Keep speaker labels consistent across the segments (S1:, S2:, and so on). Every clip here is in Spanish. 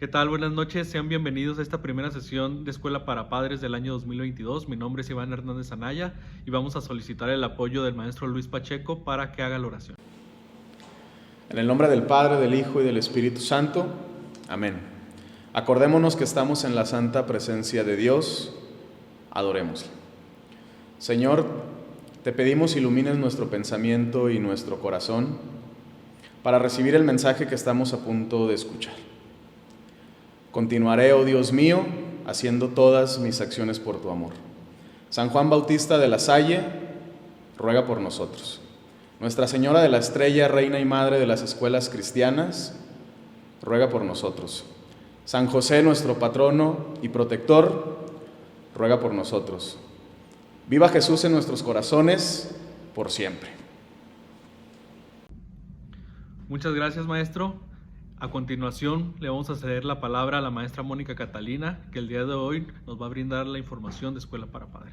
S1: ¿Qué tal? Buenas noches, sean bienvenidos a esta primera sesión de Escuela para Padres del año 2022. Mi nombre es Iván Hernández Anaya y vamos a solicitar el apoyo del maestro Luis Pacheco para que haga la oración.
S2: En el nombre del Padre, del Hijo y del Espíritu Santo. Amén. Acordémonos que estamos en la santa presencia de Dios. Adorémosle. Señor, te pedimos ilumines nuestro pensamiento y nuestro corazón para recibir el mensaje que estamos a punto de escuchar. Continuaré, oh Dios mío, haciendo todas mis acciones por tu amor. San Juan Bautista de la Salle, ruega por nosotros. Nuestra Señora de la Estrella, Reina y Madre de las Escuelas Cristianas, ruega por nosotros. San José, nuestro patrono y protector, ruega por nosotros. Viva Jesús en nuestros corazones, por siempre.
S1: Muchas gracias, maestro. A continuación, le vamos a ceder la palabra a la maestra Mónica Catalina, que el día de hoy nos va a brindar la información de Escuela para Padres.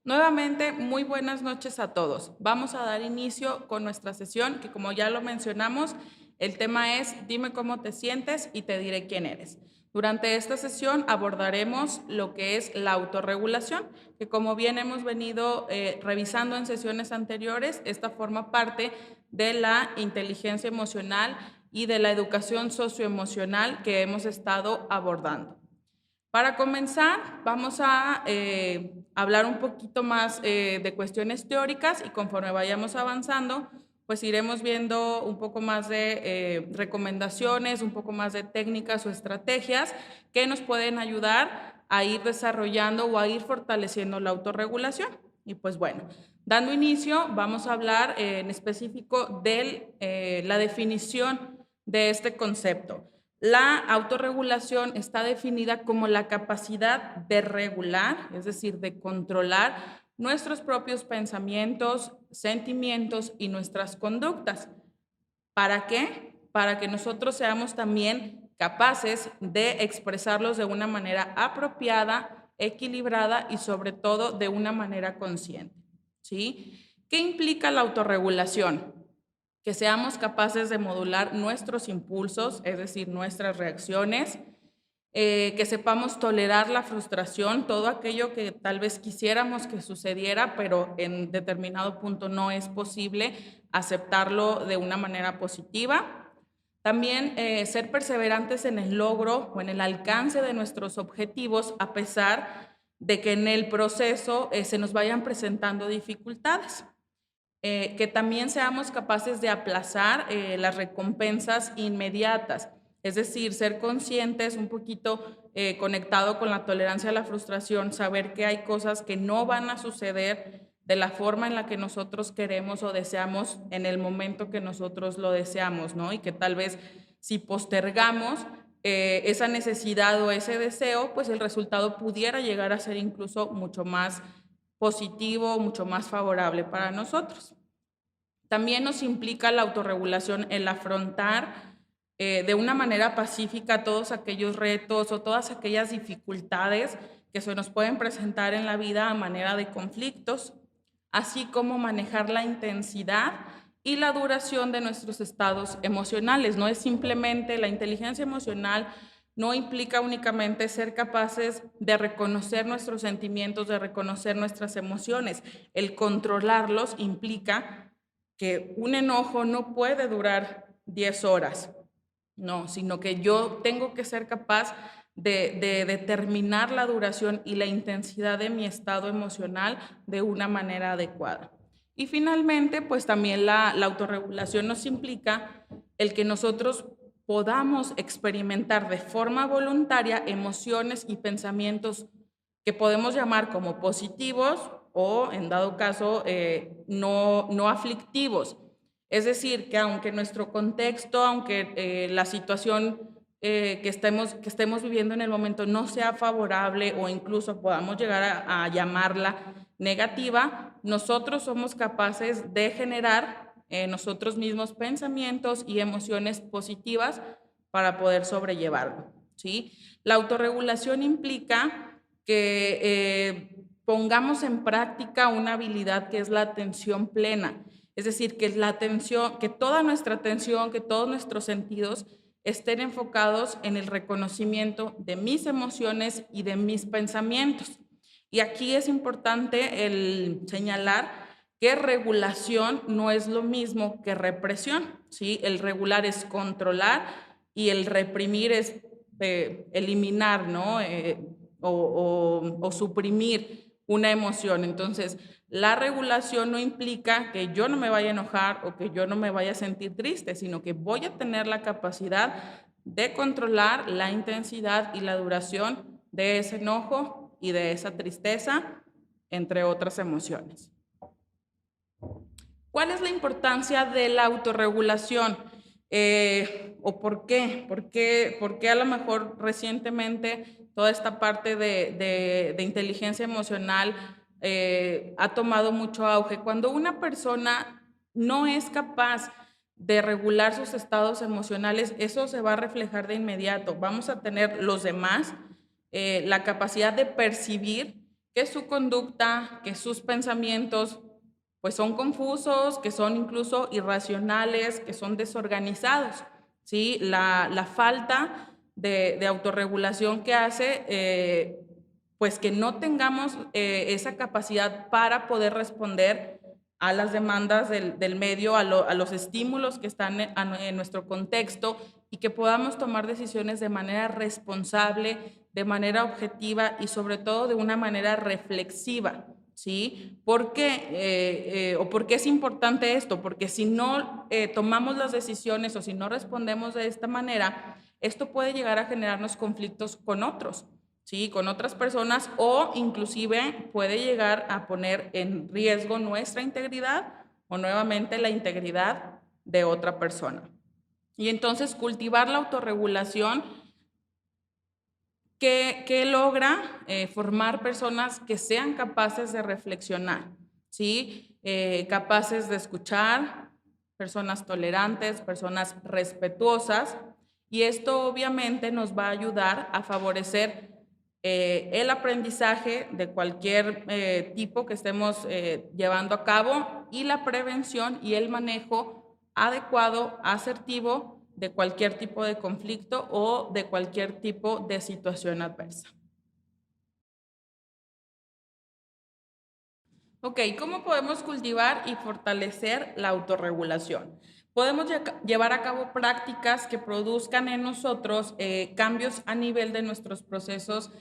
S3: Nuevamente, muy buenas noches a todos. Vamos a dar inicio con nuestra sesión, que como ya lo mencionamos, el tema es Dime cómo te sientes y te diré quién eres. Durante esta sesión abordaremos lo que es la autorregulación, que como bien hemos venido revisando en sesiones anteriores, esta forma parte de la inteligencia emocional y de la educación socioemocional que hemos estado abordando. Para comenzar, vamos a hablar un poquito más de cuestiones teóricas y conforme vayamos avanzando, pues iremos viendo un poco más de recomendaciones, un poco más de técnicas o estrategias que nos pueden ayudar a ir desarrollando o a ir fortaleciendo la autorregulación. Y pues bueno, dando inicio, vamos a hablar en específico de la definición de este concepto. La autorregulación está definida como la capacidad de regular, es decir, de controlar nuestros propios pensamientos, sentimientos y nuestras conductas. ¿Para qué? Para que nosotros seamos también capaces de expresarlos de una manera apropiada, equilibrada y sobre todo de una manera consciente. ¿Sí? ¿Qué implica la autorregulación? Que seamos capaces de modular nuestros impulsos, es decir, nuestras reacciones, que sepamos tolerar la frustración, todo aquello que tal vez quisiéramos que sucediera, pero en determinado punto no es posible aceptarlo de una manera positiva. También ser perseverantes en el logro o en el alcance de nuestros objetivos, a pesar de que en el proceso se nos vayan presentando dificultades. Que también seamos capaces de aplazar las recompensas inmediatas, es decir, ser conscientes, un poquito conectado con la tolerancia a la frustración, saber que hay cosas que no van a suceder de la forma en la que nosotros queremos o deseamos en el momento que nosotros lo deseamos, ¿no? Y que tal vez si postergamos esa necesidad o ese deseo, pues el resultado pudiera llegar a ser incluso mucho más positivo, mucho más favorable para nosotros. También nos implica la autorregulación el afrontar de una manera pacífica todos aquellos retos o todas aquellas dificultades que se nos pueden presentar en la vida a manera de conflictos, así como manejar la intensidad y la duración de nuestros estados emocionales. No es simplemente la inteligencia emocional, no implica únicamente ser capaces de reconocer nuestros sentimientos, de reconocer nuestras emociones. El controlarlos implica que un enojo no puede durar 10 horas, no, sino que yo tengo que ser capaz de determinar la duración y la intensidad de mi estado emocional de una manera adecuada. Y finalmente, pues también la autorregulación nos implica el que nosotros podamos experimentar de forma voluntaria emociones y pensamientos que podemos llamar como positivos o, en dado caso, no aflictivos. Es decir, que aunque nuestro contexto, aunque la situación que estemos viviendo en el momento no sea favorable o incluso podamos llegar a llamarla negativa, nosotros somos capaces de generar nosotros mismos pensamientos y emociones positivas para poder sobrellevarlo, ¿sí? La autorregulación implica que pongamos en práctica una habilidad que es la atención plena. Es decir, que la atención, que toda nuestra atención, que todos nuestros sentidos estén enfocados en el reconocimiento de mis emociones y de mis pensamientos. Y aquí es importante el señalar que regulación no es lo mismo que represión, ¿sí? El regular es controlar y el reprimir es eliminar, ¿no? O suprimir una emoción. Entonces, la regulación no implica que yo no me vaya a enojar o que yo no me vaya a sentir triste, sino que voy a tener la capacidad de controlar la intensidad y la duración de ese enojo y de esa tristeza, entre otras emociones. ¿Cuál es la importancia de la autorregulación? ¿O por qué? ¿Por qué a lo mejor recientemente toda esta parte de inteligencia emocional ha tomado mucho auge? Cuando una persona no es capaz de regular sus estados emocionales, eso se va a reflejar de inmediato. Vamos a tener los demás la capacidad de percibir que su conducta, que sus pensamientos, pues son confusos, que son incluso irracionales, que son desorganizados, ¿sí? La falta de autorregulación que hace, pues que no tengamos esa capacidad para poder responder a las demandas del medio, a los estímulos que están en nuestro contexto y que podamos tomar decisiones de manera responsable, de manera objetiva y sobre todo de una manera reflexiva. ¿Sí? ¿Por qué? ¿O por qué es importante esto? Porque si no tomamos las decisiones o si no respondemos de esta manera, esto puede llegar a generarnos conflictos con otros, ¿sí? Con otras personas o inclusive puede llegar a poner en riesgo nuestra integridad o nuevamente la integridad de otra persona. Y entonces cultivar la autorregulación que logra formar personas que sean capaces de reflexionar, ¿sí? Capaces de escuchar, personas tolerantes, personas respetuosas, y esto obviamente nos va a ayudar a favorecer el aprendizaje de cualquier tipo que estemos llevando a cabo y la prevención y el manejo adecuado, asertivo, de cualquier tipo de conflicto o de cualquier tipo de situación adversa. Ok, ¿cómo podemos cultivar y fortalecer la autorregulación? Podemos llevar a cabo prácticas que produzcan en nosotros cambios a nivel de nuestros procesos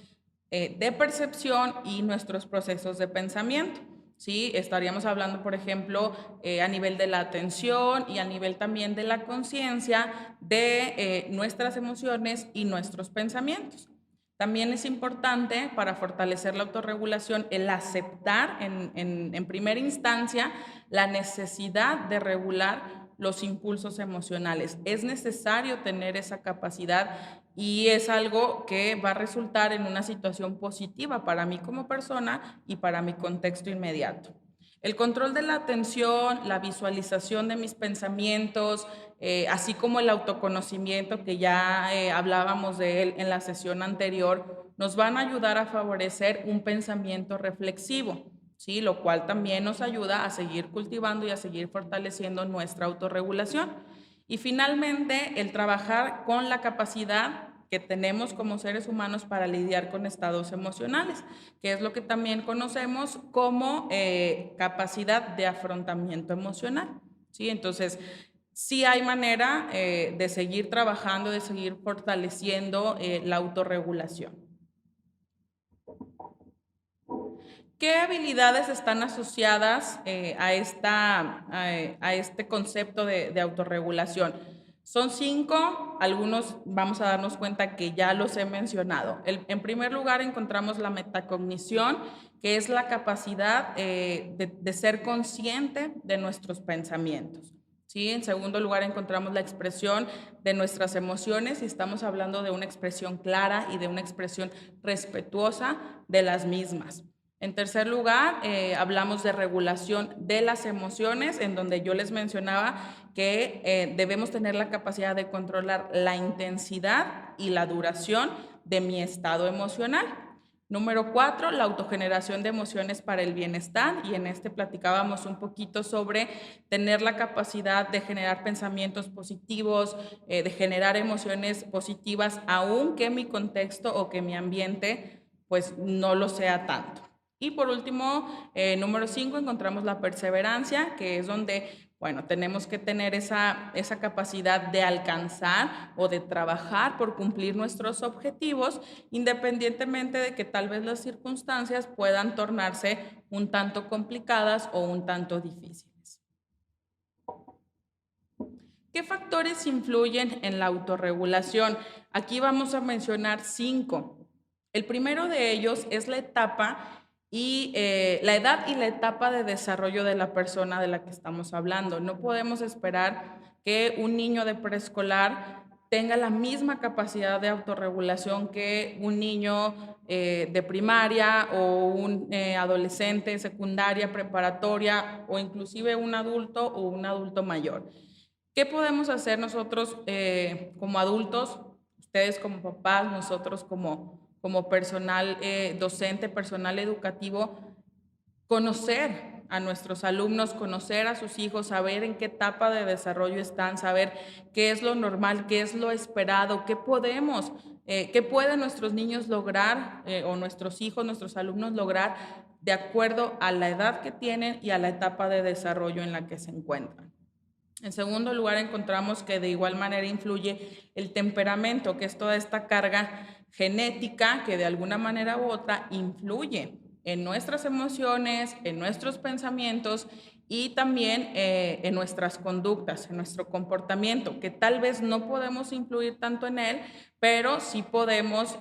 S3: de percepción y nuestros procesos de pensamiento. ¿Sí? Estaríamos hablando, por ejemplo, a nivel de la atención y a nivel también de la conciencia de nuestras emociones y nuestros pensamientos. También es importante para fortalecer la autorregulación el aceptar en primera instancia la necesidad de regular los impulsos emocionales. Es necesario tener esa capacidad y es algo que va a resultar en una situación positiva para mí como persona y para mi contexto inmediato. El control de la atención, la visualización de mis pensamientos, así como el autoconocimiento que ya hablábamos de él en la sesión anterior, nos van a ayudar a favorecer un pensamiento reflexivo, ¿sí? Lo cual también nos ayuda a seguir cultivando y a seguir fortaleciendo nuestra autorregulación. Y finalmente, el trabajar con la capacidad que tenemos como seres humanos para lidiar con estados emocionales, que es lo que también conocemos como capacidad de afrontamiento emocional, ¿sí? Entonces, sí hay manera de seguir trabajando, de seguir fortaleciendo la autorregulación. ¿Qué habilidades están asociadas a este concepto de autorregulación? Son 5, algunos vamos a darnos cuenta que ya los he mencionado. En primer lugar encontramos la metacognición, que es la capacidad de ser consciente de nuestros pensamientos. ¿Sí? En segundo lugar encontramos la expresión de nuestras emociones y estamos hablando de una expresión clara y de una expresión respetuosa de las mismas. En tercer lugar, hablamos de regulación de las emociones, en donde yo les mencionaba que debemos tener la capacidad de controlar la intensidad y la duración de mi estado emocional. Número 4, la autogeneración de emociones para el bienestar, y en este platicábamos un poquito sobre tener la capacidad de generar pensamientos positivos, de generar emociones positivas, aunque mi contexto o que mi ambiente pues no lo sea tanto. Y por último, número 5, encontramos la perseverancia, que es donde, bueno, tenemos que tener esa capacidad de alcanzar o de trabajar por cumplir nuestros objetivos, independientemente de que tal vez las circunstancias puedan tornarse un tanto complicadas o un tanto difíciles. ¿Qué factores influyen en la autorregulación? Aquí vamos a mencionar 5. El primero de ellos es la etapa y la edad y la etapa de desarrollo de la persona de la que estamos hablando. No podemos esperar que un niño de preescolar tenga la misma capacidad de autorregulación que un niño de primaria o un adolescente, secundaria, preparatoria o inclusive un adulto o un adulto mayor. ¿Qué podemos hacer nosotros como adultos, ustedes como papás, nosotros como personal docente, personal educativo? Conocer a nuestros alumnos, conocer a sus hijos, saber en qué etapa de desarrollo están, saber qué es lo normal, qué es lo esperado, qué pueden nuestros niños lograr o nuestros hijos, nuestros alumnos lograr de acuerdo a la edad que tienen y a la etapa de desarrollo en la que se encuentran. En segundo lugar, encontramos que de igual manera influye el temperamento, que es toda esta carga genética que de alguna manera u otra influye en nuestras emociones, en nuestros pensamientos y también en nuestras conductas, en nuestro comportamiento, que tal vez no podemos influir tanto en él, pero sí podemos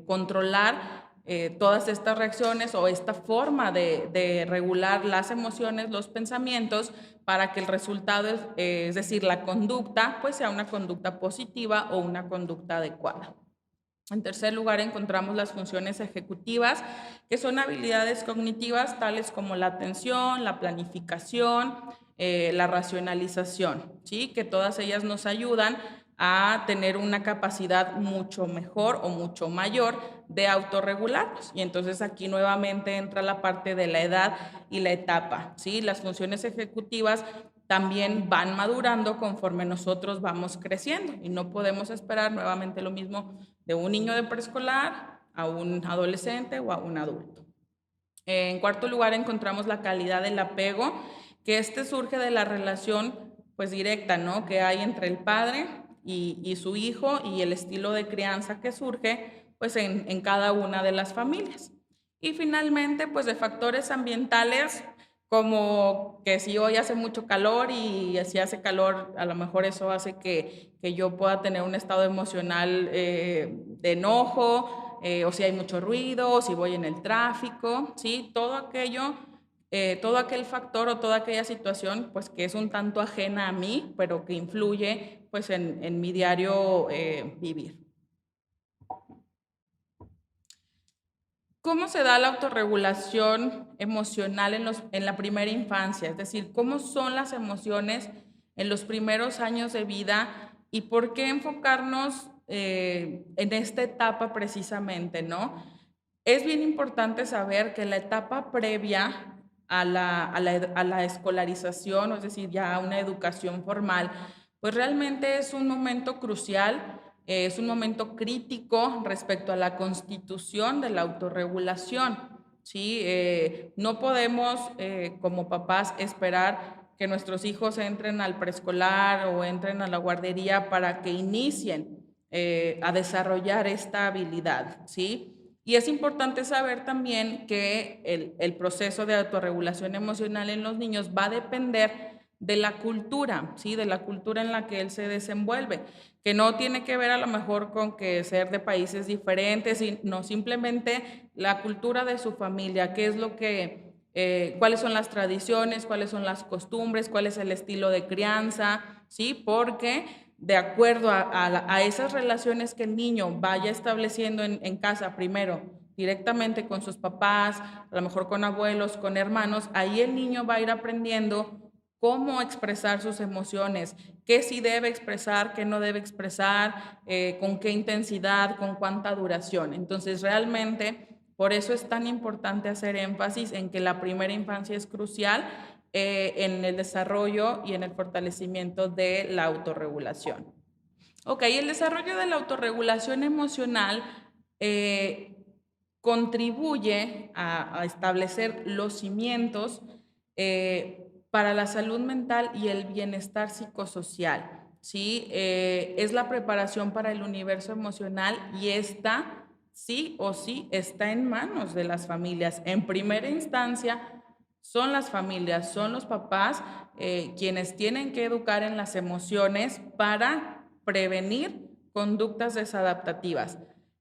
S3: controlar todas estas reacciones o esta forma de regular las emociones, los pensamientos, para que el resultado, es decir, la conducta, pues sea una conducta positiva o una conducta adecuada. En tercer lugar, encontramos las funciones ejecutivas, que son habilidades cognitivas tales como la atención, la planificación, la racionalización, ¿sí? Que todas ellas nos ayudan a tener una capacidad mucho mejor o mucho mayor de autorregularnos. Y entonces aquí nuevamente entra la parte de la edad y la etapa, ¿sí? Las funciones ejecutivas también van madurando conforme nosotros vamos creciendo y no podemos esperar nuevamente lo mismo de un niño de preescolar a un adolescente o a un adulto. En cuarto lugar, encontramos la calidad del apego, que surge de la relación pues directa, ¿no?, que hay entre el padre y su hijo y el estilo de crianza que surge pues en cada una de las familias. Y finalmente, pues de factores ambientales, como que si hoy hace mucho calor y si hace calor, a lo mejor eso hace que yo pueda tener un estado emocional de enojo, o si hay mucho ruido, o si voy en el tráfico, ¿sí? Todo aquello, todo aquel factor o toda aquella situación, pues que es un tanto ajena a mí, pero que influye pues en mi diario vivir. ¿Cómo se da la autorregulación emocional en la primera infancia? Es decir, ¿cómo son las emociones en los primeros años de vida y por qué enfocarnos en esta etapa precisamente, ¿no? Es bien importante saber que la etapa previa a la escolarización, es decir, ya a una educación formal, pues realmente es un momento crucial, es un momento crítico respecto a la constitución de la autorregulación, ¿sí? No podemos, como papás, esperar que nuestros hijos entren al preescolar o entren a la guardería para que inicien a desarrollar esta habilidad, ¿sí? Y es importante saber también que el proceso de autorregulación emocional en los niños va a depender de la cultura, ¿sí? De la cultura en la que él se desenvuelve, que no tiene que ver a lo mejor con que ser de países diferentes, sino simplemente la cultura de su familia, qué es lo que, cuáles son las tradiciones, cuáles son las costumbres, cuál es el estilo de crianza, ¿sí? Porque de acuerdo a esas relaciones que el niño vaya estableciendo en casa, primero directamente con sus papás, a lo mejor con abuelos, con hermanos, ahí el niño va a ir aprendiendo cómo expresar sus emociones, qué sí debe expresar, qué no debe expresar, con qué intensidad, con cuánta duración. Entonces, realmente, por eso es tan importante hacer énfasis en que la primera infancia es crucial en el desarrollo y en el fortalecimiento de la autorregulación. Ok, el desarrollo de la autorregulación emocional contribuye a establecer los cimientos para la salud mental y el bienestar psicosocial, ¿sí? Es la preparación para el universo emocional y esta, sí o sí, está en manos de las familias. En primera instancia, son las familias, son los papás quienes tienen que educar en las emociones para prevenir conductas desadaptativas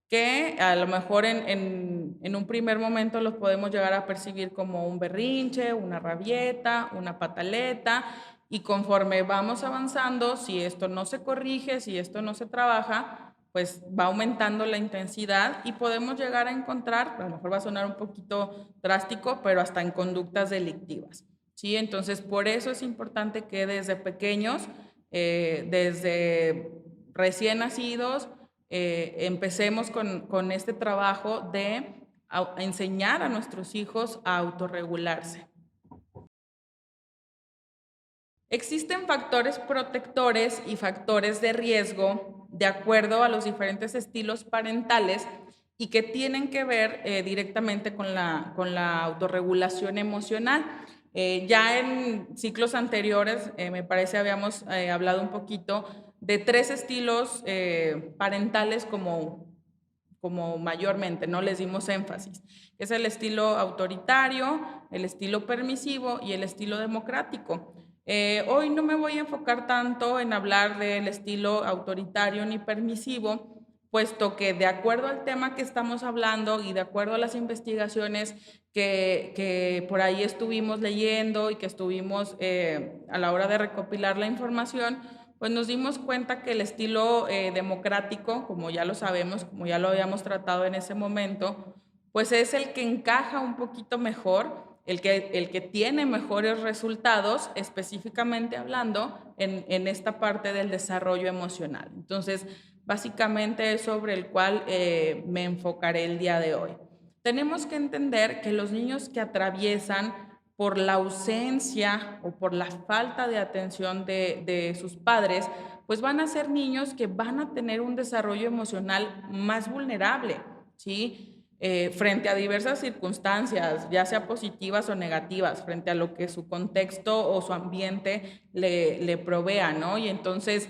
S3: que a lo mejor en un primer momento los podemos llegar a percibir como un berrinche, una rabieta, una pataleta, y conforme vamos avanzando, si esto no se corrige, si esto no se trabaja, pues va aumentando la intensidad y podemos llegar a encontrar, a lo mejor va a sonar un poquito drástico, pero hasta en conductas delictivas, ¿sí? Entonces, por eso es importante que desde pequeños, desde recién nacidos, empecemos con este trabajo de enseñar a nuestros hijos a autorregularse. Existen factores protectores y factores de riesgo de acuerdo a los diferentes estilos parentales y que tienen que ver directamente con la autorregulación emocional. Ya en ciclos anteriores, me parece, habíamos hablado un poquito de 3 estilos parentales como mayormente, ¿no? Les dimos énfasis. Es el estilo autoritario, el estilo permisivo y el estilo democrático. Hoy no me voy a enfocar tanto en hablar del estilo autoritario ni permisivo, puesto que de acuerdo al tema que estamos hablando y de acuerdo a las investigaciones que por ahí estuvimos leyendo y que estuvimos a la hora de recopilar la información, pues nos dimos cuenta que el estilo democrático, como ya lo sabemos, como ya lo habíamos tratado en ese momento, pues es el que encaja un poquito mejor, el que tiene mejores resultados, específicamente hablando en esta parte del desarrollo emocional. Entonces, básicamente es sobre el cual me enfocaré el día de hoy. Tenemos que entender que los niños que atraviesan por la ausencia o por la falta de atención de sus padres, pues van a ser niños que van a tener un desarrollo emocional más vulnerable, ¿sí? Frente a diversas circunstancias, ya sea positivas o negativas, frente a lo que su contexto o su ambiente le provea, ¿no? Y entonces,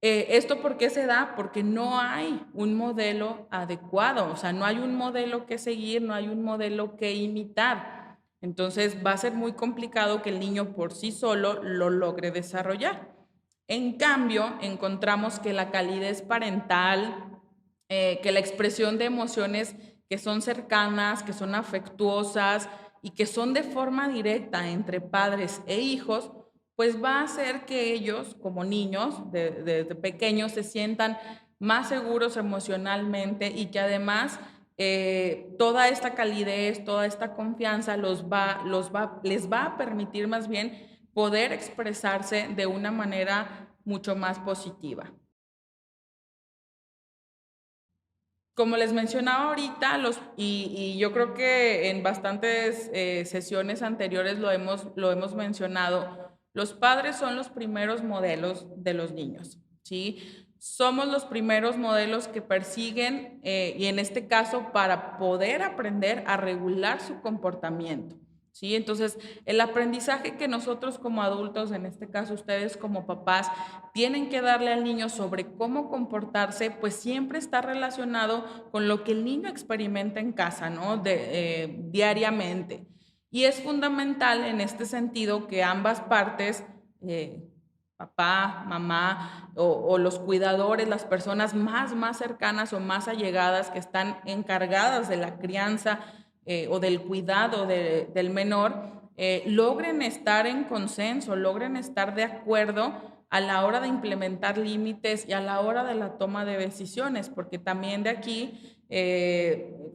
S3: ¿esto por qué se da? Porque no hay un modelo adecuado, o sea, no hay un modelo que seguir, no hay un modelo que imitar. Entonces va a ser muy complicado que el niño por sí solo lo logre desarrollar. En cambio, encontramos que la calidez parental, que la expresión de emociones que son cercanas, que son afectuosas y que son de forma directa entre padres e hijos, pues va a hacer que ellos, como niños, desde pequeños, se sientan más seguros emocionalmente y que además toda esta calidez, toda esta confianza les va a permitir más bien poder expresarse de una manera mucho más positiva. Como les mencionaba ahorita, y yo creo que en bastantes sesiones anteriores lo hemos mencionado, los padres son los primeros modelos de los niños, ¿sí? Somos los primeros modelos que persiguen, y en este caso, para poder aprender a regular su comportamiento, ¿sí? Entonces, el aprendizaje que nosotros como adultos, en este caso ustedes como papás, tienen que darle al niño sobre cómo comportarse, pues siempre está relacionado con lo que el niño experimenta en casa, ¿no? Diariamente. Y es fundamental en este sentido que ambas partes, papá, mamá o los cuidadores, las personas más cercanas o más allegadas que están encargadas de la crianza o del cuidado del menor, logren estar en consenso, logren estar de acuerdo a la hora de implementar límites y a la hora de la toma de decisiones, porque también de aquí,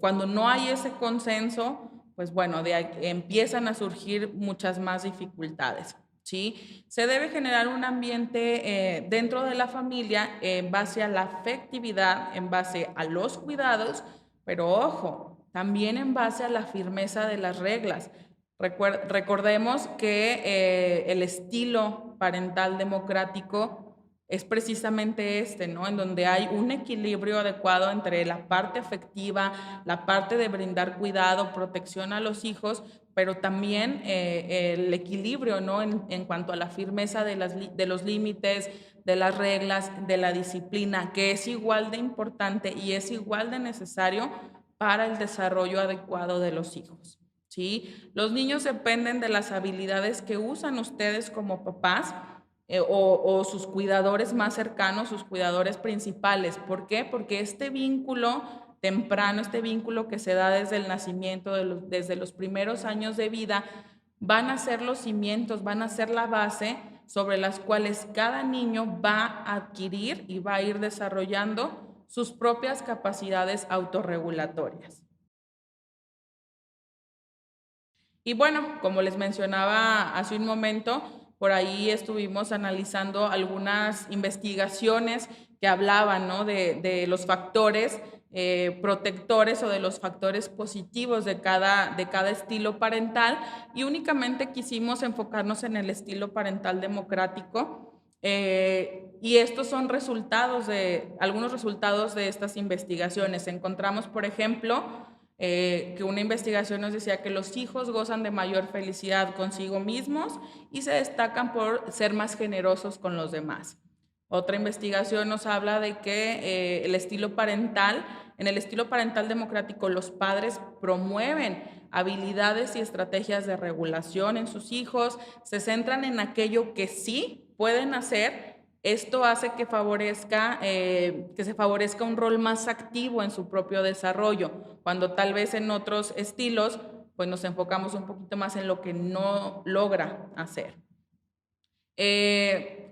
S3: cuando no hay ese consenso, pues bueno, empiezan a surgir muchas más dificultades, ¿sí? Se debe generar un ambiente dentro de la familia en base a la afectividad, en base a los cuidados, pero ojo, también en base a la firmeza de las reglas. Recordemos que el estilo parental democrático es precisamente este, ¿no? En donde hay un equilibrio adecuado entre la parte afectiva, la parte de brindar cuidado, protección a los hijos, pero también el equilibrio, ¿no? En cuanto a la firmeza de los límites, de las reglas, de la disciplina, que es igual de importante y es igual de necesario para el desarrollo adecuado de los hijos, ¿sí? Los niños dependen de las habilidades que usan ustedes como papás o sus cuidadores más cercanos, sus cuidadores principales. ¿Por qué? Porque este vínculo temprano, este vínculo que se da desde el nacimiento, desde los primeros años de vida, van a ser los cimientos, van a ser la base sobre las cuales cada niño va a adquirir y va a ir desarrollando sus propias capacidades autorregulatorias. Y bueno, como les mencionaba hace un momento, por ahí estuvimos analizando algunas investigaciones que hablaban, ¿no? de los factores protectores o de los factores positivos de cada estilo parental, y únicamente quisimos enfocarnos en el estilo parental democrático. Y estos son algunos resultados de estas investigaciones. Encontramos, por ejemplo, que una investigación nos decía que los hijos gozan de mayor felicidad consigo mismos y se destacan por ser más generosos con los demás. Otra investigación nos habla de que en el estilo parental democrático, los padres promueven habilidades y estrategias de regulación en sus hijos, se centran en aquello que sí pueden hacer. Esto hace que se favorezca un rol más activo en su propio desarrollo, cuando tal vez en otros estilos pues nos enfocamos un poquito más en lo que no logra hacer.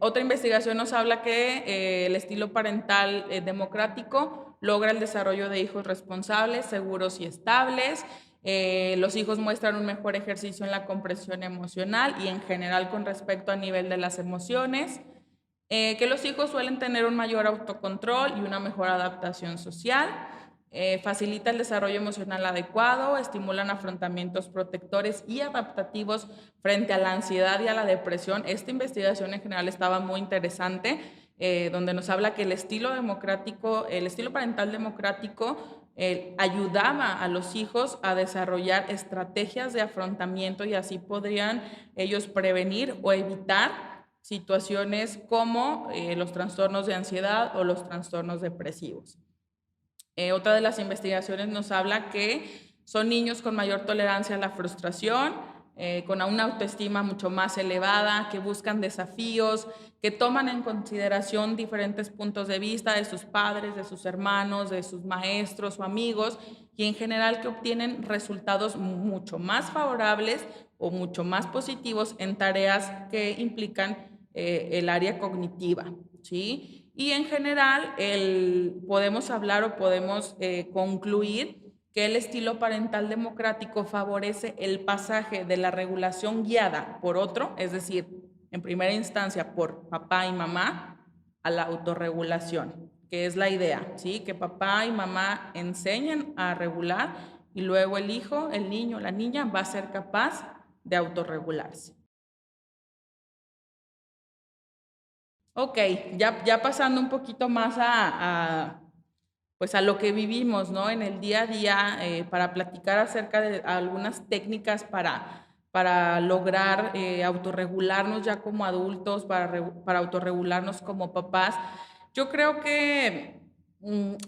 S3: Otra investigación nos habla que el estilo parental democrático logra el desarrollo de hijos responsables, seguros y estables. Los hijos muestran un mejor ejercicio en la comprensión emocional y en general con respecto al nivel de las emociones. Que los hijos suelen tener un mayor autocontrol y una mejor adaptación social. Facilita el desarrollo emocional adecuado, estimulan afrontamientos protectores y adaptativos frente a la ansiedad y a la depresión. Esta investigación en general estaba muy interesante, donde nos habla que el estilo parental democrático ayudaba a los hijos a desarrollar estrategias de afrontamiento y así podrían ellos prevenir o evitar situaciones como los trastornos de ansiedad o los trastornos depresivos. Otra de las investigaciones nos habla que son niños con mayor tolerancia a la frustración, con una autoestima mucho más elevada, que buscan desafíos, que toman en consideración diferentes puntos de vista de sus padres, de sus hermanos, de sus maestros o amigos, y en general que obtienen resultados mucho más favorables o mucho más positivos en tareas que implican el área cognitiva, ¿sí? Y en general podemos hablar o podemos concluir que el estilo parental democrático favorece el pasaje de la regulación guiada por otro, es decir, en primera instancia por papá y mamá, a la autorregulación, que es la idea, ¿sí? Que papá y mamá enseñen a regular y luego el hijo, el niño, la niña va a ser capaz de autorregularse. Ok, ya pasando un poquito más pues a lo que vivimos, ¿no? En el día a día, para platicar acerca de algunas técnicas para lograr autorregularnos ya como adultos, para autorregularnos como papás. Yo creo que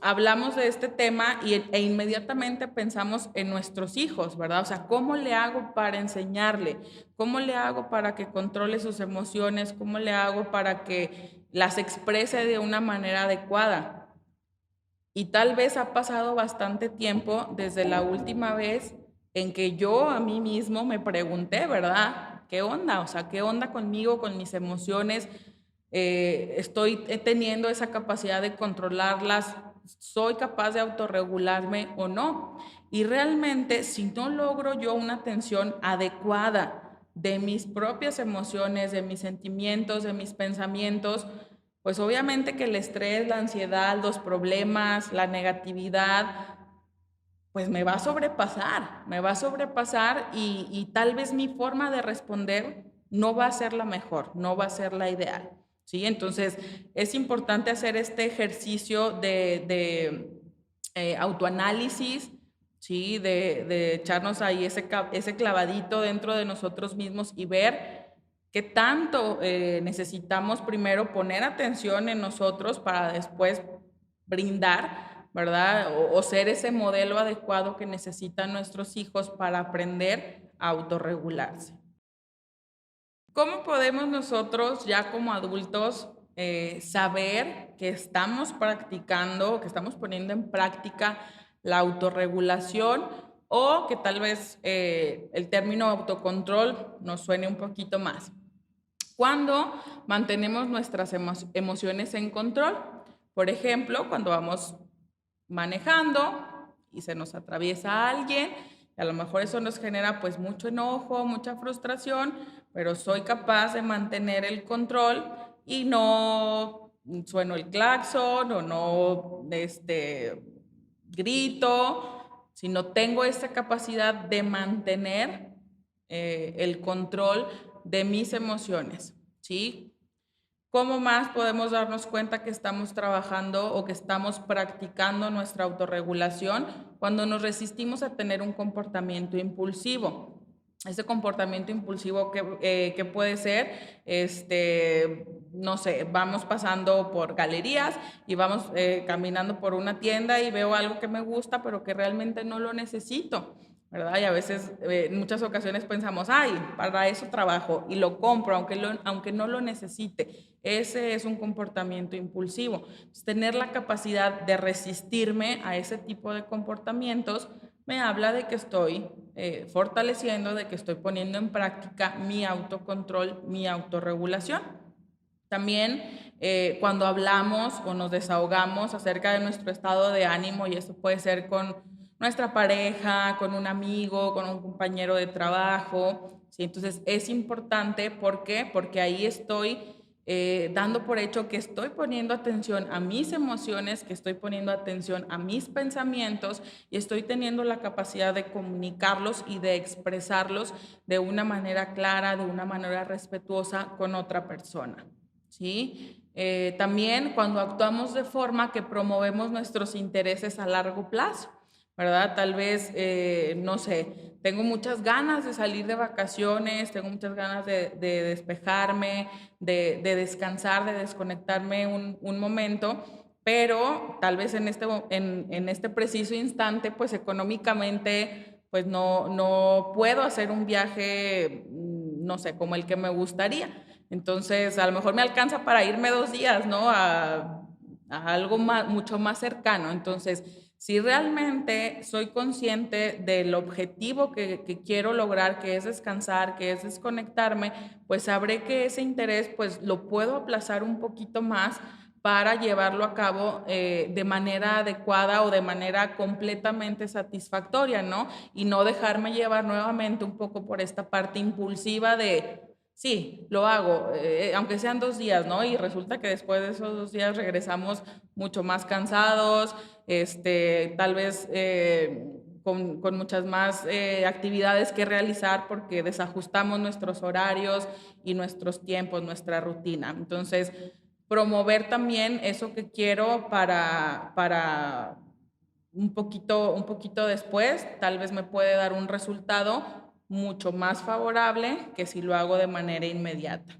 S3: hablamos de este tema e inmediatamente pensamos en nuestros hijos, ¿verdad? O sea, ¿cómo le hago para enseñarle? ¿Cómo le hago para que controle sus emociones? ¿Cómo le hago para que las exprese de una manera adecuada? Y tal vez ha pasado bastante tiempo desde la última vez en que yo a mí mismo me pregunté, ¿verdad? ¿Qué onda? O sea, ¿qué onda conmigo, con mis emociones? ¿Estoy teniendo esa capacidad de controlarlas? ¿Soy capaz de autorregularme o no? Y realmente, si no logro yo una atención adecuada de mis propias emociones, de mis sentimientos, de mis pensamientos, pues obviamente que el estrés, la ansiedad, los problemas, la negatividad, pues me va a sobrepasar y tal vez mi forma de responder no va a ser la mejor, no va a ser la ideal, ¿sí? Entonces es importante hacer este ejercicio de autoanálisis, ¿sí? De echarnos ahí ese clavadito dentro de nosotros mismos y ver qué tanto necesitamos primero poner atención en nosotros para después brindar, ¿verdad? O ser ese modelo adecuado que necesitan nuestros hijos para aprender a autorregularse. ¿Cómo podemos nosotros ya como adultos saber que estamos practicando, que estamos poniendo en práctica la autorregulación o que tal vez el término autocontrol nos suene un poquito más? Cuando mantenemos nuestras emociones en control. Por ejemplo, cuando vamos manejando y se nos atraviesa alguien, y a lo mejor eso nos genera pues mucho enojo, mucha frustración, pero soy capaz de mantener el control y no sueno el claxon o no grito, sino tengo esta capacidad de mantener el control de mis emociones, ¿sí? ¿Cómo más podemos darnos cuenta que estamos trabajando o que estamos practicando nuestra autorregulación? Cuando nos resistimos a tener un comportamiento impulsivo. Ese comportamiento impulsivo que puede ser, no sé, vamos pasando por galerías y vamos caminando por una tienda y veo algo que me gusta, pero que realmente no lo necesito, ¿verdad? Y a veces, en muchas ocasiones pensamos, ay, para eso trabajo y lo compro, aunque no lo necesite. Ese es un comportamiento impulsivo. Entonces, tener la capacidad de resistirme a ese tipo de comportamientos me habla de que estoy fortaleciendo, de que estoy poniendo en práctica mi autocontrol, mi autorregulación. También cuando hablamos o nos desahogamos acerca de nuestro estado de ánimo, y eso puede ser con nuestra pareja, con un amigo, con un compañero de trabajo, ¿sí? Entonces es importante, ¿por qué? Porque ahí estoy dando por hecho que estoy poniendo atención a mis emociones, que estoy poniendo atención a mis pensamientos y estoy teniendo la capacidad de comunicarlos y de expresarlos de una manera clara, de una manera respetuosa con otra persona, ¿sí? También cuando actuamos de forma que promovemos nuestros intereses a largo plazo, ¿verdad? Tal vez, no sé, tengo muchas ganas de salir de vacaciones, tengo muchas ganas de despejarme, de descansar, de desconectarme un momento, pero tal vez en este preciso instante, pues económicamente, pues no puedo hacer un viaje, no sé, como el que me gustaría. Entonces, a lo mejor me alcanza para irme 2 días, ¿no? A algo mucho más cercano. Entonces, si realmente soy consciente del objetivo que quiero lograr, que es descansar, que es desconectarme, pues sabré que ese interés pues lo puedo aplazar un poquito más para llevarlo a cabo de manera adecuada o de manera completamente satisfactoria, ¿no? Y no dejarme llevar nuevamente un poco por esta parte impulsiva de, sí, lo hago, aunque sean 2 días, ¿no? Y resulta que después de esos 2 días regresamos mucho más cansados, tal vez con muchas más actividades que realizar porque desajustamos nuestros horarios y nuestros tiempos, nuestra rutina. Entonces, promover también eso que quiero para un poquito después, tal vez me puede dar un resultado mucho más favorable que si lo hago de manera inmediata.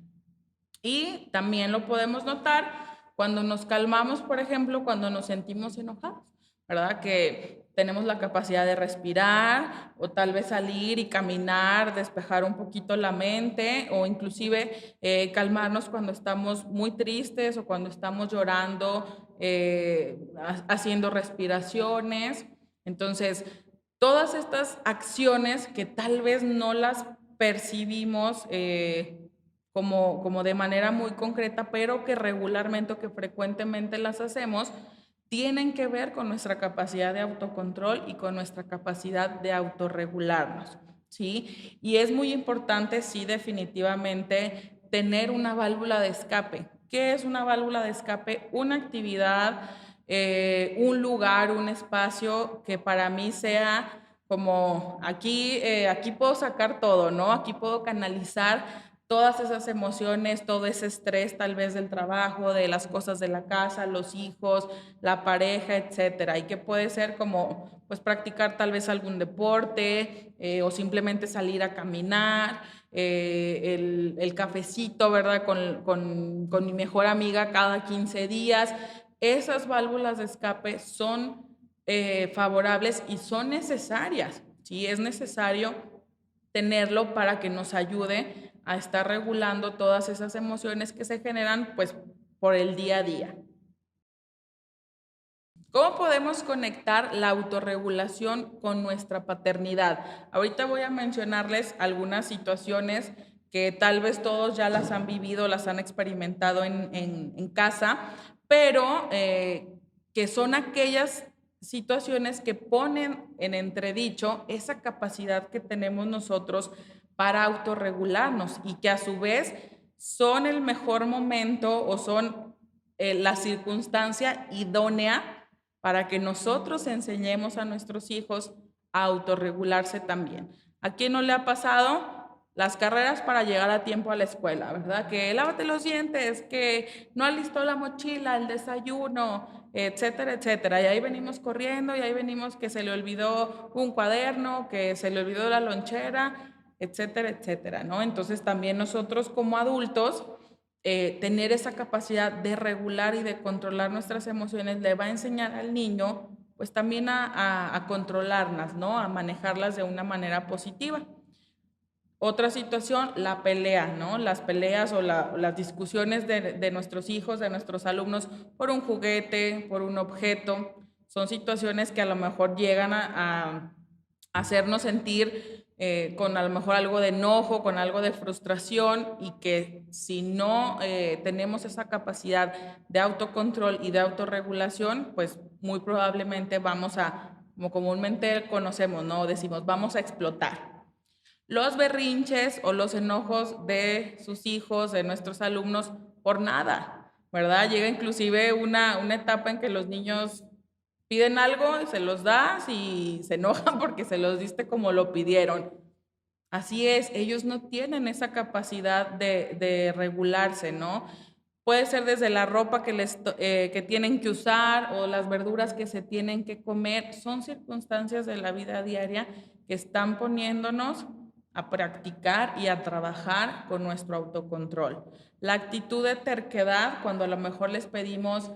S3: Y también lo podemos notar cuando nos calmamos, por ejemplo, cuando nos sentimos enojados, ¿verdad? Que tenemos la capacidad de respirar o tal vez salir y caminar, despejar un poquito la mente o inclusive calmarnos cuando estamos muy tristes o cuando estamos llorando, haciendo respiraciones. Entonces, todas estas acciones que tal vez no las percibimos como de manera muy concreta, pero que regularmente o que frecuentemente las hacemos, tienen que ver con nuestra capacidad de autocontrol y con nuestra capacidad de autorregularnos. ¿sí? Y es muy importante, sí, definitivamente, tener una válvula de escape. ¿Qué es una válvula de escape? Una actividad, un lugar, un espacio que para mí sea como aquí puedo sacar todo, ¿no? Aquí puedo canalizar todas esas emociones, todo ese estrés tal vez del trabajo, de las cosas de la casa, los hijos, la pareja, etcétera. Y que puede ser como, pues, practicar tal vez algún deporte o simplemente salir a caminar, el cafecito, ¿verdad? Con mi mejor amiga cada 15 días. Esas válvulas de escape son favorables y son necesarias, ¿sí? Es necesario tenerlo para que nos ayude a estar regulando todas esas emociones que se generan, pues, por el día a día. ¿Cómo podemos conectar la autorregulación con nuestra paternidad? Ahorita voy a mencionarles algunas situaciones que tal vez todos ya las han vivido, las han experimentado en casa, pero que son aquellas situaciones que ponen en entredicho esa capacidad que tenemos nosotros para autorregularnos y que a su vez son el mejor momento o son la circunstancia idónea para que nosotros enseñemos a nuestros hijos a autorregularse también. ¿A quién no le ha pasado? Las carreras para llegar a tiempo a la escuela, ¿verdad? Que lávate los dientes, que no alistó la mochila, el desayuno, etcétera, etcétera. Y ahí venimos corriendo y ahí venimos que se le olvidó un cuaderno, que se le olvidó la lonchera, etcétera, etcétera, ¿no? Entonces también nosotros como adultos tener esa capacidad de regular y de controlar nuestras emociones le va a enseñar al niño pues también a controlarlas, ¿no? A manejarlas de una manera positiva. Otra situación, la pelea, ¿no? Las peleas o las discusiones de nuestros hijos, de nuestros alumnos por un juguete, por un objeto, son situaciones que a lo mejor llegan a hacernos sentir con a lo mejor algo de enojo, con algo de frustración y que si no tenemos esa capacidad de autocontrol y de autorregulación, pues muy probablemente vamos a, como comúnmente conocemos, ¿no? Decimos, vamos a explotar. Los berrinches o los enojos de sus hijos, de nuestros alumnos, por nada, ¿verdad? Llega inclusive una etapa en que los niños piden algo, se los das y se enojan porque se los diste como lo pidieron. Así es, ellos no tienen esa capacidad de regularse, ¿no? Puede ser desde la ropa que tienen que usar o las verduras que se tienen que comer. Son circunstancias de la vida diaria que están poniéndonos a practicar y a trabajar con nuestro autocontrol. La actitud de terquedad, cuando a lo mejor les pedimos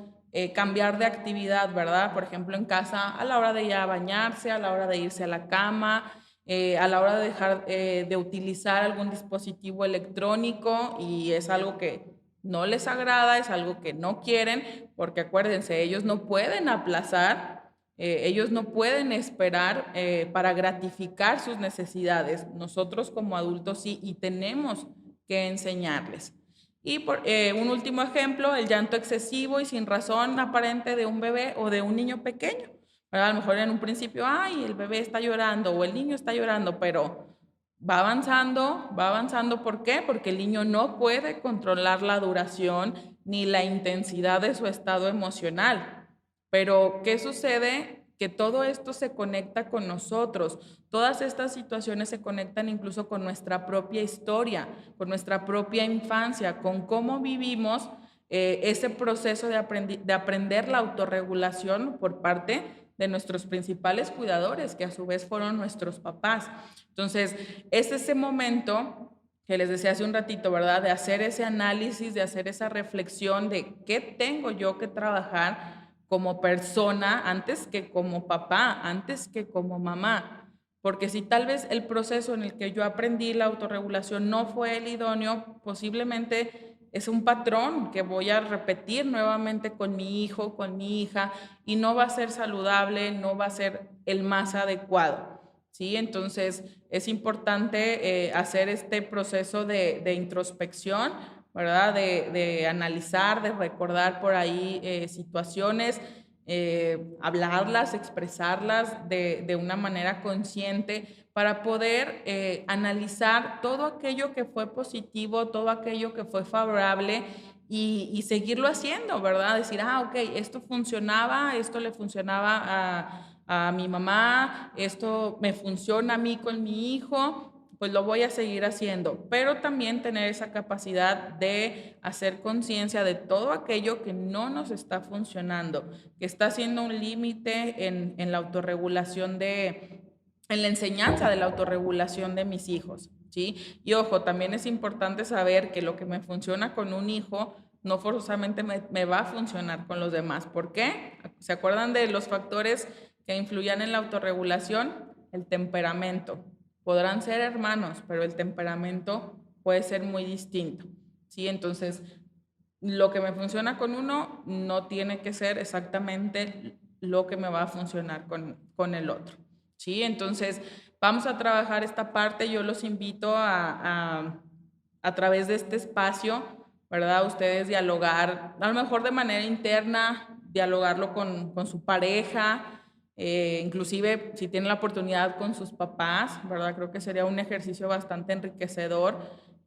S3: cambiar de actividad, ¿verdad? Por ejemplo, en casa, a la hora de ir a bañarse, a la hora de irse a la cama, a la hora de dejar de utilizar algún dispositivo electrónico y es algo que no les agrada, es algo que no quieren, porque acuérdense, ellos no pueden aplazar, ellos no pueden esperar para gratificar sus necesidades. Nosotros como adultos sí, y tenemos que enseñarles. Y un último ejemplo, el llanto excesivo y sin razón aparente de un bebé o de un niño pequeño. ¿Verdad? A lo mejor en un principio, ay, el bebé está llorando o el niño está llorando, pero va avanzando. ¿Por qué? Porque el niño no puede controlar la duración ni la intensidad de su estado emocional. Pero, ¿qué sucede? Que todo esto se conecta con nosotros. Todas estas situaciones se conectan incluso con nuestra propia historia, con nuestra propia infancia, con cómo vivimos ese proceso de aprender la autorregulación por parte de nuestros principales cuidadores, que a su vez fueron nuestros papás. Entonces, es ese momento que les decía hace un ratito, ¿verdad? De hacer ese análisis, de hacer esa reflexión de qué tengo yo que trabajar como persona antes que como papá, antes que como mamá. Porque si tal vez el proceso en el que yo aprendí la autorregulación no fue el idóneo, posiblemente es un patrón que voy a repetir nuevamente con mi hijo, con mi hija, y no va a ser saludable, no va a ser el más adecuado. ¿Sí? Entonces es importante hacer este proceso de introspección, ¿verdad? De analizar, de recordar por ahí situaciones, hablarlas, expresarlas de una manera consciente para poder analizar todo aquello que fue positivo, todo aquello que fue favorable y seguirlo haciendo, ¿verdad? Decir, ok, esto funcionaba, esto le funcionaba a mi mamá, esto me funciona a mí con mi hijo, pues lo voy a seguir haciendo, pero también tener esa capacidad de hacer conciencia de todo aquello que no nos está funcionando, que está siendo un límite en la autorregulación en la enseñanza de la autorregulación de mis hijos, ¿sí? Y ojo, también es importante saber que lo que me funciona con un hijo no forzosamente me va a funcionar con los demás. ¿Por qué? ¿Se acuerdan de los factores que influían en la autorregulación? El temperamento. Podrán ser hermanos, pero el temperamento puede ser muy distinto, ¿sí? Entonces, lo que me funciona con uno no tiene que ser exactamente lo que me va a funcionar con el otro, ¿sí? Entonces, vamos a trabajar esta parte. Yo los invito a través de este espacio, ¿verdad? Ustedes dialogar, a lo mejor de manera interna, dialogarlo con su pareja, inclusive si tienen la oportunidad con sus papás, ¿verdad? Creo que sería un ejercicio bastante enriquecedor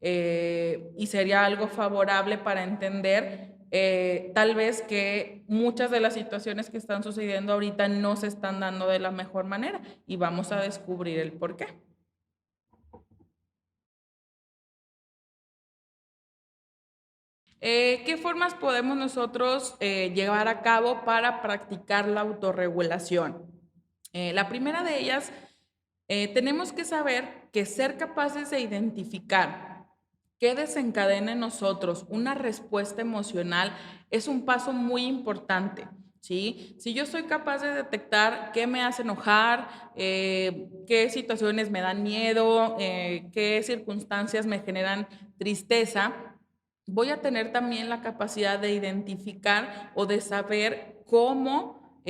S3: y sería algo favorable para entender tal vez que muchas de las situaciones que están sucediendo ahorita no se están dando de la mejor manera y vamos a descubrir el por qué. ¿Qué formas podemos nosotros llevar a cabo para practicar la autorregulación? La primera de ellas, tenemos que saber que ser capaces de identificar qué desencadena en nosotros una respuesta emocional es un paso muy importante, ¿sí? Si yo soy capaz de detectar qué me hace enojar, qué situaciones me dan miedo, qué circunstancias me generan tristeza, voy a tener también la capacidad de identificar o de saber cómo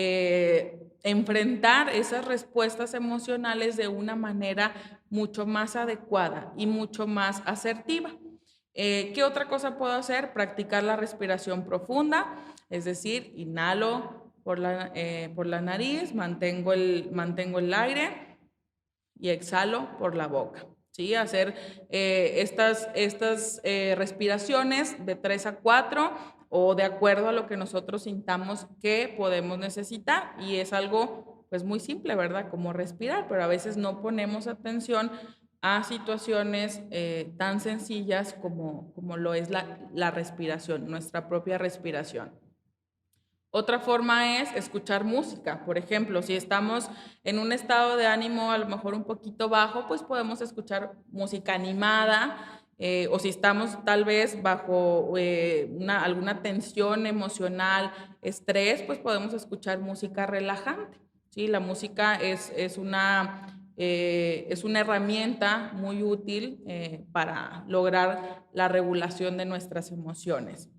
S3: enfrentar esas respuestas emocionales de una manera mucho más adecuada y mucho más asertiva. ¿Qué otra cosa puedo hacer? Practicar la respiración profunda, es decir, inhalo por la nariz, mantengo el aire y exhalo por la boca. ¿Sí? Hacer estas respiraciones de 3 a 4 o de acuerdo a lo que nosotros sintamos que podemos necesitar. Y es algo pues muy simple, ¿verdad? Como respirar, pero a veces no ponemos atención a situaciones tan sencillas como lo es la respiración, nuestra propia respiración. Otra forma es escuchar música. Por ejemplo, si estamos en un estado de ánimo a lo mejor un poquito bajo, pues podemos escuchar música animada, o si estamos tal vez bajo alguna tensión emocional, estrés, pues podemos escuchar música relajante. ¿Sí? La música es una herramienta muy útil para lograr la regulación de nuestras emociones.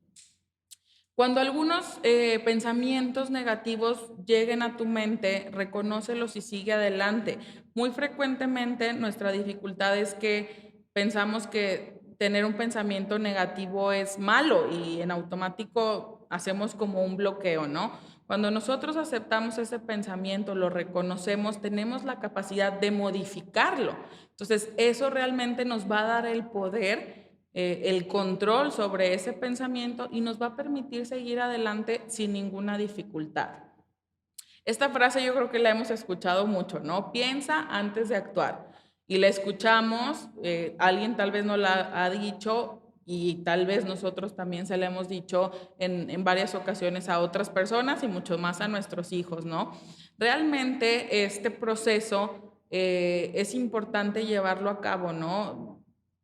S3: Cuando algunos pensamientos negativos lleguen a tu mente, reconócelos y sigue adelante. Muy frecuentemente nuestra dificultad es que pensamos que tener un pensamiento negativo es malo y en automático hacemos como un bloqueo, ¿no? Cuando nosotros aceptamos ese pensamiento, lo reconocemos, tenemos la capacidad de modificarlo. Entonces, eso realmente nos va a dar el poder el control sobre ese pensamiento y nos va a permitir seguir adelante sin ninguna dificultad. Esta frase yo creo que la hemos escuchado mucho, ¿no? Piensa antes de actuar. Y la escuchamos, alguien tal vez nos la ha dicho y tal vez nosotros también se la hemos dicho en varias ocasiones a otras personas y mucho más a nuestros hijos, ¿no? Realmente este proceso es importante llevarlo a cabo, ¿no?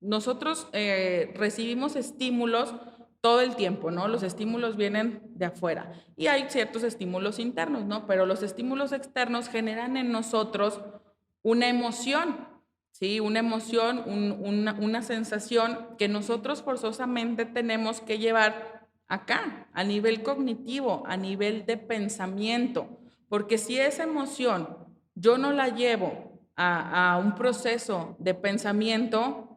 S3: Nosotros recibimos estímulos todo el tiempo, ¿no? Los estímulos vienen de afuera y hay ciertos estímulos internos, ¿no? Pero los estímulos externos generan en nosotros una emoción, ¿sí? Una emoción, una sensación que nosotros forzosamente tenemos que llevar acá, a nivel cognitivo, a nivel de pensamiento, porque si esa emoción yo no la llevo a un proceso de pensamiento,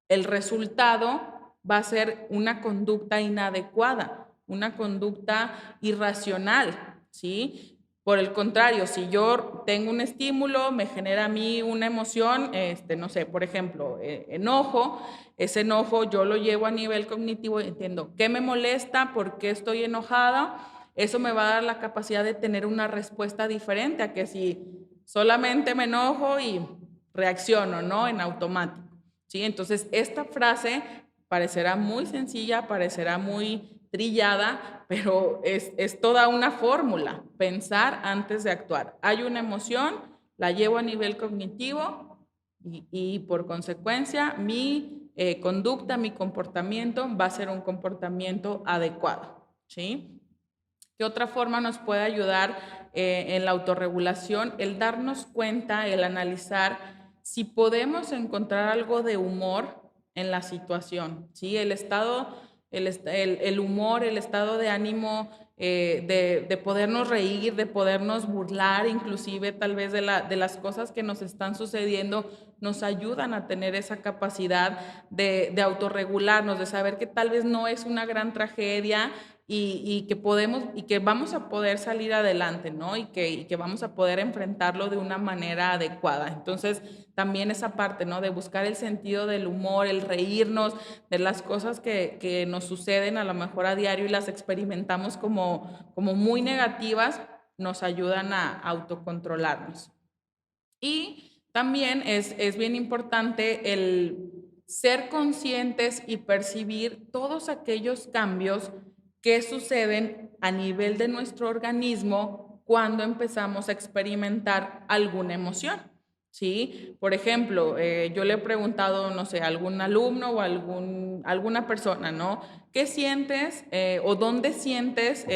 S3: el resultado va a ser una conducta inadecuada, una conducta irracional, ¿sí? Por el contrario, si yo tengo un estímulo, me genera a mí una emoción, no sé, por ejemplo, enojo, ese enojo yo lo llevo a nivel cognitivo y entiendo qué me molesta, por qué estoy enojada. Eso me va a dar la capacidad de tener una respuesta diferente a que si solamente me enojo y reacciono, ¿no? En automático, ¿sí? Entonces, esta frase parecerá muy sencilla, parecerá muy trillada, pero es toda una fórmula, pensar antes de actuar. Hay una emoción, la llevo a nivel cognitivo y por consecuencia mi conducta, mi comportamiento va a ser un comportamiento adecuado, ¿sí? ¿Qué otra forma nos puede ayudar en la autorregulación? El darnos cuenta, el analizar si podemos encontrar algo de humor en la situación, ¿sí? El humor, el estado de ánimo, de podernos reír, de podernos burlar, inclusive tal vez de las cosas que nos están sucediendo, nos ayudan a tener esa capacidad de autorregularnos, de saber que tal vez no es una gran tragedia y que podemos y que vamos a poder salir adelante, ¿no? Y que vamos a poder enfrentarlo de una manera adecuada. Entonces, también esa parte, ¿no? De buscar el sentido del humor, el reírnos de las cosas que nos suceden a lo mejor a diario y las experimentamos como muy negativas, nos ayudan a autocontrolarnos. Y también es bien importante el ser conscientes y percibir todos aquellos cambios que suceden a nivel de nuestro organismo cuando empezamos a experimentar alguna emoción, ¿sí? Por ejemplo, yo le he preguntado, no sé, a algún alumno o alguna persona, ¿no? ¿Qué sientes o dónde sientes,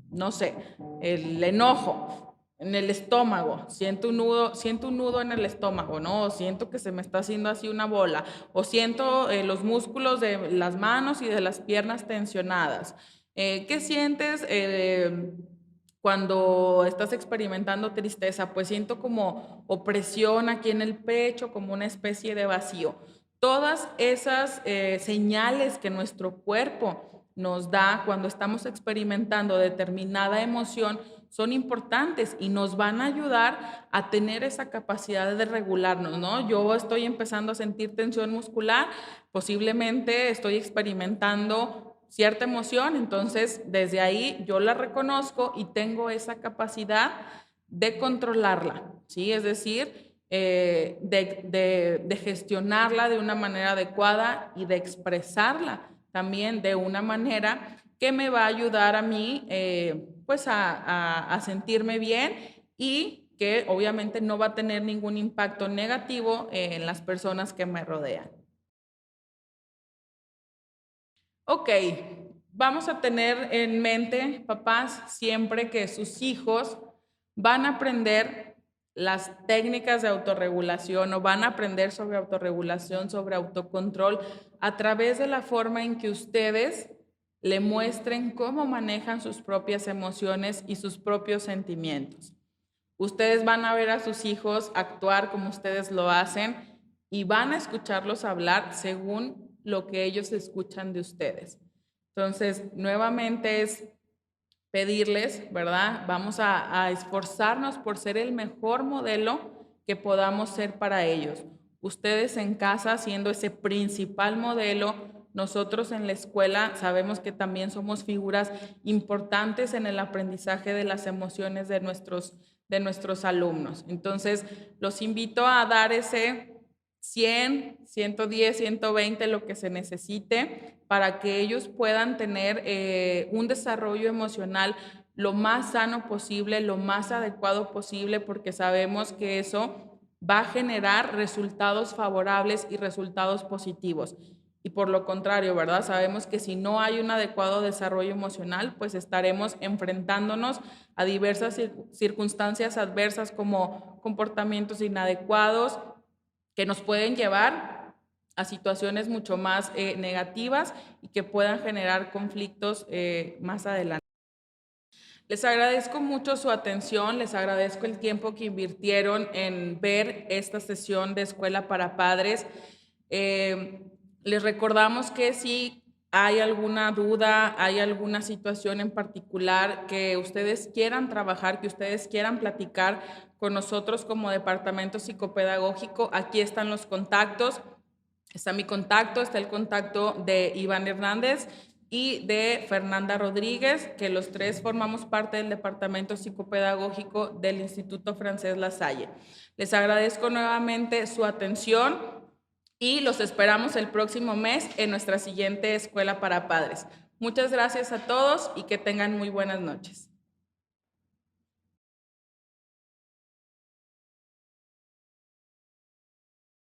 S3: no sé, el enojo? En el estómago, siento un nudo en el estómago, ¿no? O siento que se me está haciendo así una bola, o siento los músculos de las manos y de las piernas tensionadas. ¿Qué sientes cuando estás experimentando tristeza? Pues siento como opresión aquí en el pecho, como una especie de vacío. Todas esas señales que nuestro cuerpo nos da cuando estamos experimentando determinada emoción son importantes y nos van a ayudar a tener esa capacidad de regularnos, ¿no? Yo estoy empezando a sentir tensión muscular, posiblemente estoy experimentando cierta emoción, entonces desde ahí yo la reconozco y tengo esa capacidad de controlarla, ¿sí? Es decir, de gestionarla de una manera adecuada y de expresarla también de una manera que me va a ayudar a mí pues a sentirme bien y que obviamente no va a tener ningún impacto negativo en las personas que me rodean. Ok, vamos a tener en mente, papás, siempre que sus hijos van a aprender las técnicas de autorregulación o van a aprender sobre autorregulación, sobre autocontrol, a través de la forma en que ustedes le muestren cómo manejan sus propias emociones y sus propios sentimientos. Ustedes van a ver a sus hijos actuar como ustedes lo hacen y van a escucharlos hablar según lo que ellos escuchan de ustedes. Entonces, nuevamente es pedirles, ¿verdad? Vamos a esforzarnos por ser el mejor modelo que podamos ser para ellos. Ustedes en casa siendo ese principal modelo, nosotros en la escuela sabemos que también somos figuras importantes en el aprendizaje de las emociones de nuestros alumnos. Entonces, los invito a dar ese 100, 110, 120, lo que se necesite para que ellos puedan tener un desarrollo emocional lo más sano posible, lo más adecuado posible, porque sabemos que eso va a generar resultados favorables y resultados positivos. Y por lo contrario, ¿verdad? Sabemos que si no hay un adecuado desarrollo emocional, pues estaremos enfrentándonos a diversas circunstancias adversas como comportamientos inadecuados que nos pueden llevar a situaciones mucho más negativas y que puedan generar conflictos más adelante. Les agradezco mucho su atención, les agradezco el tiempo que invirtieron en ver esta sesión de Escuela para Padres. Les recordamos que si ¿Hay alguna duda, hay alguna situación en particular que ustedes quieran trabajar, que ustedes quieran platicar con nosotros como departamento psicopedagógico? Aquí están los contactos. Está mi contacto, está el contacto de Iván Hernández y de Fernanda Rodríguez, que los tres formamos parte del departamento psicopedagógico del Instituto Francés La Salle. Les agradezco nuevamente su atención y los esperamos el próximo mes en nuestra siguiente escuela para padres. Muchas gracias a todos y que tengan muy buenas noches.